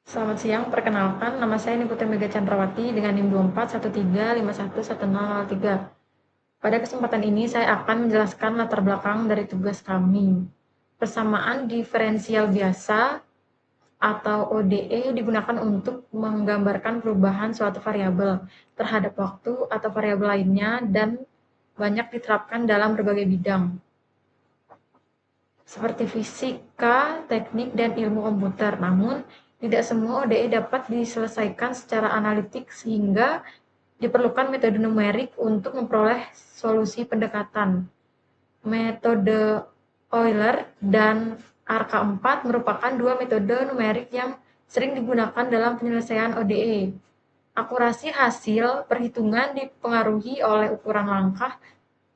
Selamat siang, perkenalkan nama saya Nikuta Mega Chandrawati dengan NIM 2413511003. Pada kesempatan ini saya akan menjelaskan latar belakang dari tugas kami. Persamaan diferensial biasa atau ODE digunakan untuk menggambarkan perubahan suatu variabel terhadap waktu atau variabel lainnya dan banyak diterapkan dalam berbagai bidang seperti fisika, teknik, dan ilmu komputer. Namun, tidak semua ODE dapat diselesaikan secara analitik sehingga diperlukan metode numerik untuk memperoleh solusi pendekatan. Metode Euler dan RK4 merupakan dua metode numerik yang sering digunakan dalam penyelesaian ODE. Akurasi hasil perhitungan dipengaruhi oleh ukuran langkah,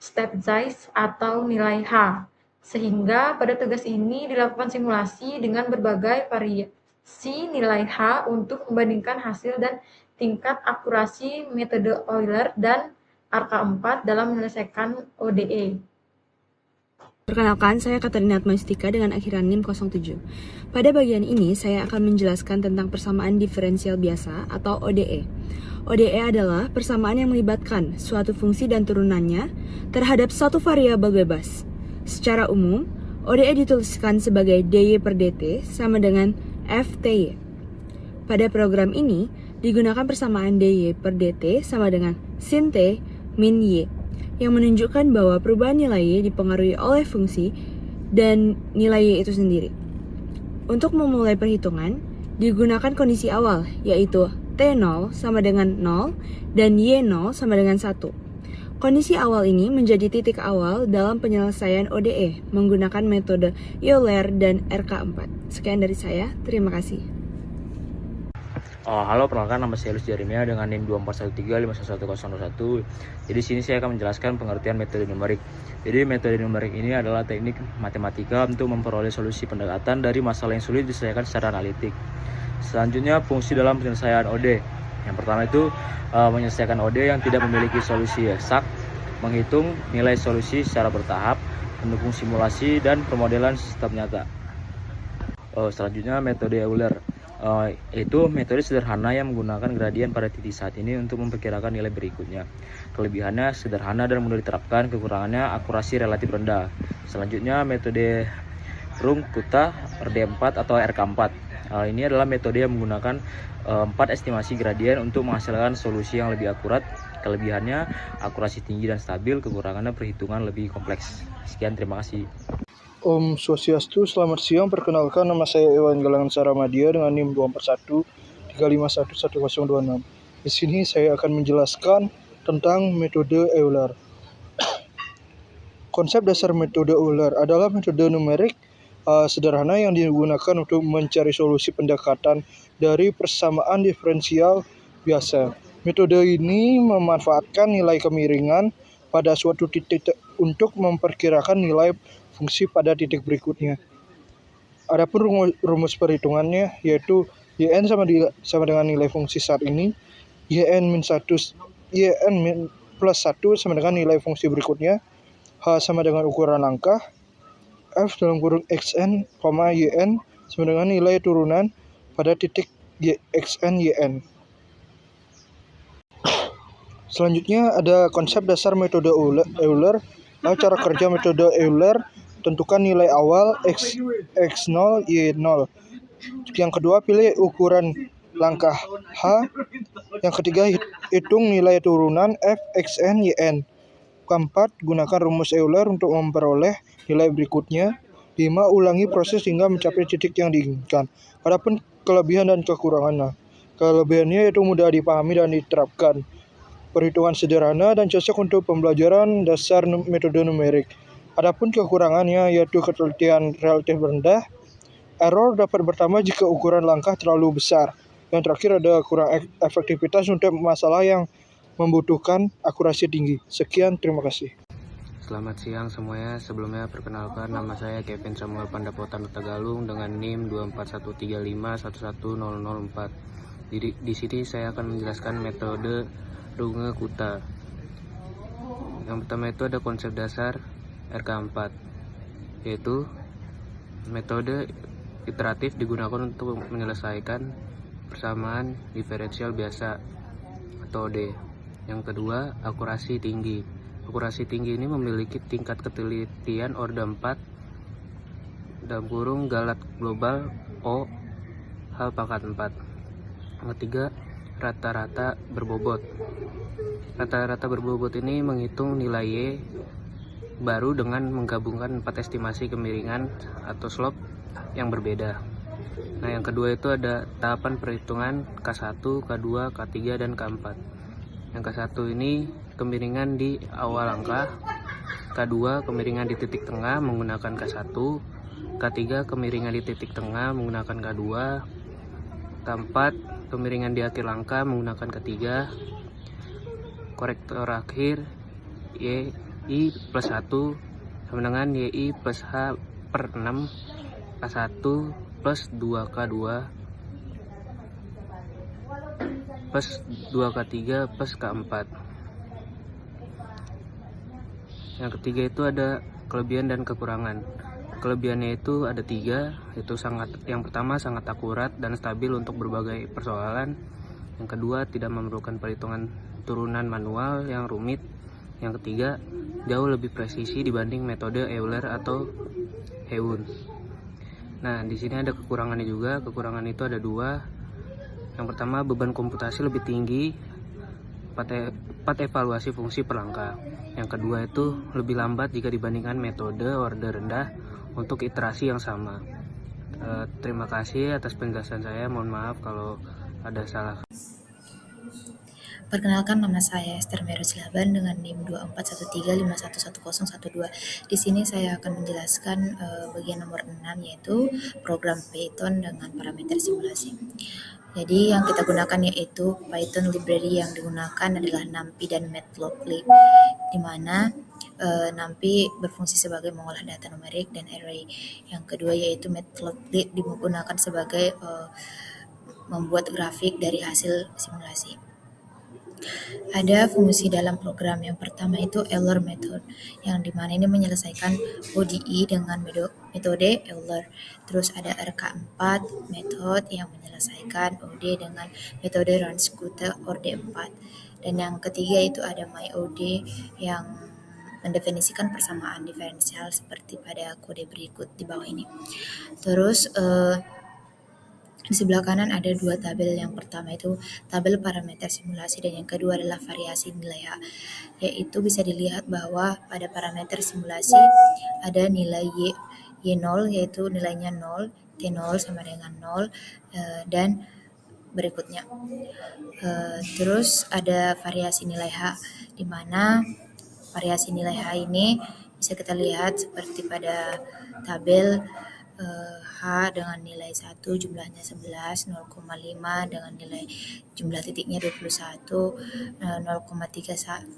step size, atau nilai H. Sehingga pada tugas ini dilakukan simulasi dengan berbagai variasi nilai H untuk membandingkan hasil dan tingkat akurasi metode Euler dan RK4 dalam menyelesaikan ODE. Perkenalkan, saya Katarina Atmaistika dengan akhiran NIM 07. Pada bagian ini, saya akan menjelaskan tentang persamaan diferensial biasa atau ODE. ODE adalah persamaan yang melibatkan suatu fungsi dan turunannya terhadap satu variabel bebas. Secara umum, ODE dituliskan sebagai dy per dt sama dengan ftY. Pada program ini, digunakan persamaan dy per dt sama dengan sin t min y, yang menunjukkan bahwa perubahan nilai y dipengaruhi oleh fungsi dan nilai y itu sendiri. Untuk memulai perhitungan, digunakan kondisi awal, yaitu t0 sama dengan 0 dan y0 sama dengan 1. Kondisi awal ini menjadi titik awal dalam penyelesaian ODE menggunakan metode Euler dan RK4. Sekian dari saya, terima kasih. Halo, perkenalkan nama saya Luis Jeremia dengan NIM 2413511001. Jadi sini saya akan menjelaskan pengertian metode numerik. Jadi metode numerik ini adalah teknik matematika untuk memperoleh solusi pendekatan dari masalah yang sulit diselesaikan secara analitik. Selanjutnya fungsi dalam penyelesaian ODE. Yang pertama itu menyelesaikan ODE yang tidak memiliki solusi eksak, menghitung nilai solusi secara bertahap, mendukung simulasi dan pemodelan sistem nyata. Selanjutnya metode Euler. Itu metode sederhana yang menggunakan gradien pada titik saat ini untuk memperkirakan nilai berikutnya. Kelebihannya sederhana dan mudah diterapkan, kekurangannya akurasi relatif rendah. Selanjutnya metode Runge-Kutta RD4 atau RK4. Ini adalah metode yang menggunakan 4 estimasi gradien untuk menghasilkan solusi yang lebih akurat. Kelebihannya akurasi tinggi dan stabil, kekurangannya perhitungan lebih kompleks. Sekian, terima kasih. Om Swastiastu, selamat siang. Perkenalkan, nama saya Iwan Galangan Saramadia dengan NIM 2413511026. Di sini saya akan menjelaskan tentang metode Euler. Konsep dasar metode Euler adalah metode numerik sederhana yang digunakan untuk mencari solusi pendekatan dari persamaan diferensial biasa. Metode ini memanfaatkan nilai kemiringan pada suatu titik untuk memperkirakan nilai fungsi pada titik berikutnya. Adapun rumus perhitungannya yaitu yn sama dengan nilai fungsi saat ini, yn plus 1 sama dengan nilai fungsi berikutnya, h sama dengan ukuran langkah, f dalam kurung xn, yn sama dengan nilai turunan pada titik xn yn. Selanjutnya ada konsep dasar metode Euler. Cara kerja metode Euler: tentukan nilai awal x0, y0. Yang kedua, pilih ukuran langkah h. Yang ketiga, hitung nilai turunan f, xn, yn. Keempat, gunakan rumus Euler untuk memperoleh nilai berikutnya. 5. Ulangi proses hingga mencapai titik yang diinginkan. Adapun kelebihan dan kekurangannya. Kelebihannya yaitu mudah dipahami dan diterapkan, perhitungan sederhana dan cocok untuk pembelajaran dasar metode numerik. Adapun kekurangannya yaitu ketelitian relatif rendah, error dapat bertambah jika ukuran langkah terlalu besar. Yang terakhir ada kurang efektivitas untuk masalah yang membutuhkan akurasi tinggi. Sekian, terima kasih. Selamat siang semuanya. Sebelumnya perkenalkan, nama saya Kevin Samuel Pandapotan Tagalung dengan NIM 2413511004. Di sini saya akan menjelaskan metode Runge-Kutta. Yang pertama itu ada konsep dasar RK4, yaitu metode iteratif digunakan untuk menyelesaikan persamaan diferensial biasa atau OD. Yang kedua, akurasi tinggi. Akurasi tinggi ini memiliki tingkat ketelitian orde 4 dalam kurung galat global O hal pangkat 4. Yang ketiga, rata-rata berbobot. Rata-rata berbobot ini menghitung nilai Y baru dengan menggabungkan 4 estimasi kemiringan atau slope yang berbeda. Nah, yang kedua itu ada tahapan perhitungan K1, K2, K3, dan K4. Yang K1 ini kemiringan di awal angka, K2 kemiringan di titik tengah menggunakan K1, K3 kemiringan di titik tengah menggunakan K2, K4 kemiringan di akhir angka menggunakan K3, korektor akhir YI plus 1 sama dengan YI plus H per 6 K1 plus 2K2 plus 2K3 plus K4. Yang ketiga itu ada kelebihan dan kekurangan. Kelebihannya itu ada 3, yaitu yang pertama sangat akurat dan stabil untuk berbagai persoalan. Yang kedua tidak memerlukan perhitungan turunan manual yang rumit. Yang ketiga jauh lebih presisi dibanding metode Euler atau Heun. Nah, di sini ada kekurangannya juga. Kekurangan itu ada 2. Yang pertama, beban komputasi lebih tinggi, 4 evaluasi fungsi per langkah. Yang kedua itu lebih lambat jika dibandingkan metode orde rendah untuk iterasi yang sama. Terima kasih atas penjelasan saya. Mohon maaf kalau ada salah. Perkenalkan, nama saya Esther Merus Laban dengan NIM 2413511012. Di sini saya akan menjelaskan bagian nomor 6, yaitu program Python dengan parameter simulasi. Jadi yang kita gunakan yaitu Python library yang digunakan adalah NumPy dan Matplotlib, di mana NumPy berfungsi sebagai mengolah data numerik dan array. Yang kedua yaitu Matplotlib digunakan sebagai membuat grafik dari hasil simulasi. Ada fungsi dalam program. Yang pertama itu Euler method, yang dimana ini menyelesaikan ODE dengan metode Euler. Terus ada RK4 method yang menyelesaikan OD dengan metode Ranskuta orde 4. Dan yang ketiga itu ada MyOD yang mendefinisikan persamaan diferensial seperti pada kode berikut di bawah ini. Terus di sebelah kanan ada 2 tabel. Yang pertama itu tabel parameter simulasi dan yang kedua adalah variasi nilai H. Yaitu bisa dilihat bahwa pada parameter simulasi ada nilai Y0 yaitu nilainya 0, T0 sama dengan 0, dan berikutnya. Terus ada variasi nilai H, di mana variasi nilai H ini bisa kita lihat seperti pada tabel H dengan nilai 1 jumlahnya 11, 0,5 dengan nilai jumlah titiknya 21, 0,25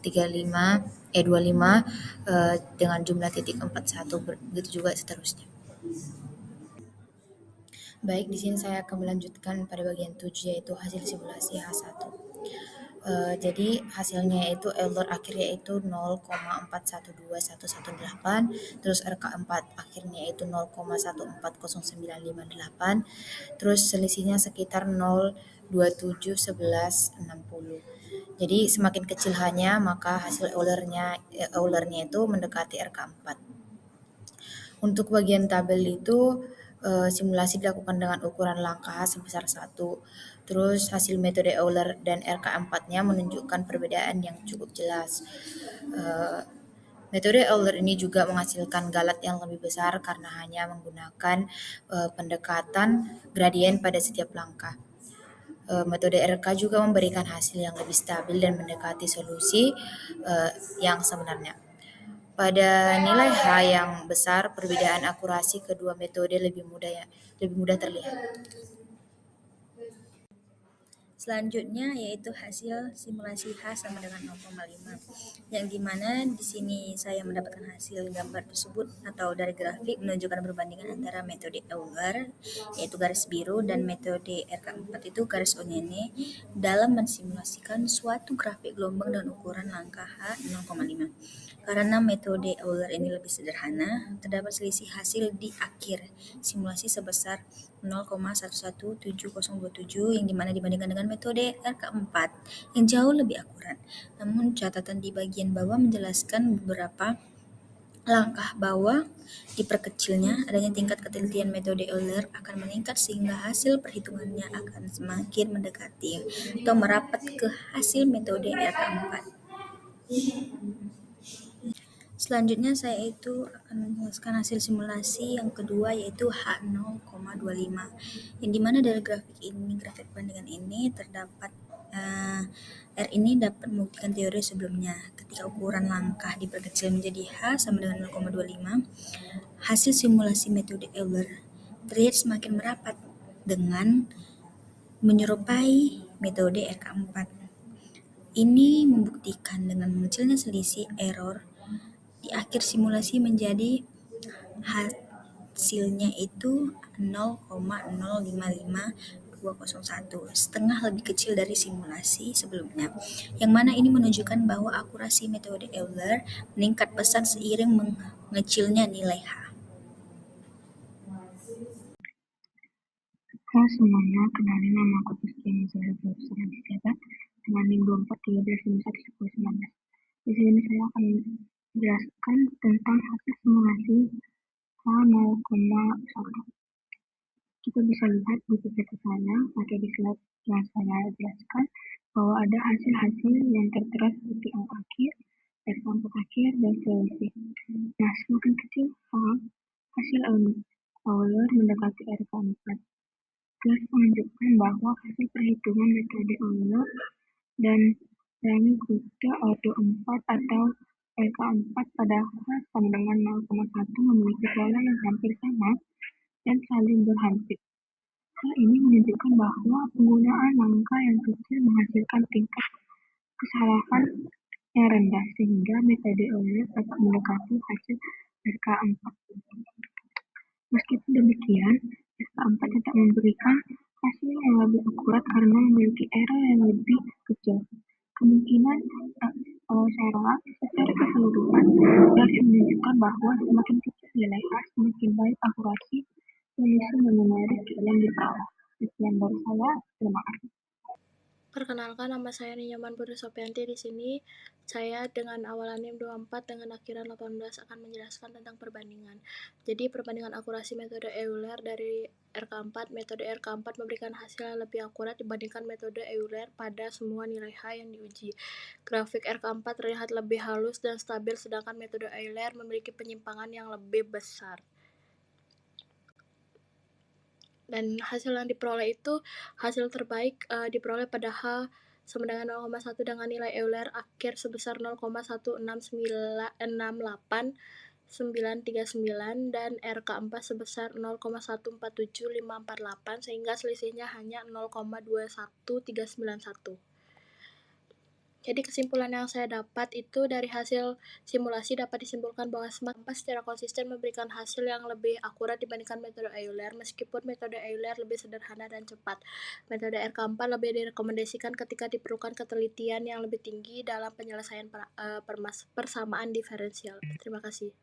dengan jumlah titik 41, begitu juga seterusnya. Baik, di sini saya akan melanjutkan pada bagian 7, yaitu hasil simulasi H1. Jadi hasilnya itu Euler akhirnya itu 0,412118, terus RK4 akhirnya itu 0,140958, terus selisihnya sekitar 0,271160. Jadi semakin kecil hanya maka hasil Eulernya itu mendekati RK4. Untuk bagian tabel itu simulasi dilakukan dengan ukuran langkah sebesar 1. Terus hasil metode Euler dan RK4-nya menunjukkan perbedaan yang cukup jelas. Metode Euler ini juga menghasilkan galat yang lebih besar karena hanya menggunakan pendekatan gradien pada setiap langkah. Metode RK juga memberikan hasil yang lebih stabil dan mendekati solusi yang sebenarnya. Pada nilai H yang besar, perbedaan akurasi kedua metode lebih mudah terlihat. Selanjutnya yaitu hasil simulasi H sama dengan 0,5, yang dimana di sini saya mendapatkan hasil gambar tersebut atau dari grafik menunjukkan perbandingan antara metode Euler yaitu garis biru dan metode RK4 itu garis oranye dalam mensimulasikan suatu grafik gelombang dan ukuran langkah H 0,5. Karena metode Euler ini lebih sederhana, terdapat selisih hasil di akhir simulasi sebesar 0,117027 yang dimana dibandingkan dengan metode RK4 yang jauh lebih akurat. Namun catatan di bagian bawah menjelaskan beberapa langkah bawah diperkecilnya, adanya tingkat ketelitian metode Euler akan meningkat sehingga hasil perhitungannya akan semakin mendekati atau merapat ke hasil metode RK4. Selanjutnya saya itu akan menjelaskan hasil simulasi yang kedua yaitu H 0,25 yang dimana dari grafik bandingan ini terdapat R ini dapat membuktikan teori sebelumnya. Ketika ukuran langkah diperkecil menjadi H sama dengan 0,25, hasil simulasi metode Euler terlihat semakin merapat dengan menyerupai metode RK4. Ini membuktikan dengan mengecilnya selisih error di akhir simulasi menjadi hasilnya itu 0,055201, setengah lebih kecil dari simulasi sebelumnya, yang mana ini menunjukkan bahwa akurasi metode Euler meningkat pesat seiring mengecilnya nilai H. Halo semuanya, kenalin nama aku Rizky Zahra dengan NIM 2413511019. Di sini saya akan menjelaskan tentang hasil simulasi H0,1. Kita bisa lihat di PPT saya atau di slide yang saya jelaskan bahwa ada hasil-hasil yang tertera seperti angka akhir, angka akhir, dan selisih. Nah, semakin kecil hasil Euler mendekati RK4. Graf menunjukkan bahwa hasil perhitungan metode Euler dan rami kute auto 4 atau RK4 pada H sama dengan 0,1 memiliki pola yang hampir sama dan saling berhampir. Hal ini menunjukkan bahwa penggunaan langkah yang kecil menghasilkan tingkat kesalahan yang rendah sehingga metode Euler dapat mendekati hasil RK4. Meskipun demikian, RK4 tetap memberikan hasil yang lebih akurat karena memiliki error yang lebih kecil. Kemungkinan secara keseluruhan, grafik menunjukkan bahwa semakin kecil nilai H, semakin baik akurasi solusi numerik yang diperoleh. Sekian dari saya, terima kasih. Perkenalkan, nama saya Ninyaman Putri Sopianti. Di sini saya dengan awalan NIM 24 dengan akhiran 18 akan menjelaskan tentang perbandingan. Jadi perbandingan akurasi metode Euler dari RK4, metode RK4 memberikan hasil yang lebih akurat dibandingkan metode Euler pada semua nilai H yang diuji. Grafik RK4 terlihat lebih halus dan stabil, sedangkan metode Euler memiliki penyimpangan yang lebih besar. Dan hasil yang diperoleh itu hasil terbaik diperoleh pada H sama dengan 0,1 dengan nilai Euler akhir sebesar 0,1698939 dan RK4 sebesar 0,147548 sehingga selisihnya hanya 0,21391. Jadi kesimpulan yang saya dapat itu dari hasil simulasi dapat disimpulkan bahwa SMART secara konsisten memberikan hasil yang lebih akurat dibandingkan metode Euler, meskipun metode Euler lebih sederhana dan cepat. Metode RK4 lebih direkomendasikan ketika diperlukan ketelitian yang lebih tinggi dalam penyelesaian persamaan diferensial. Terima kasih.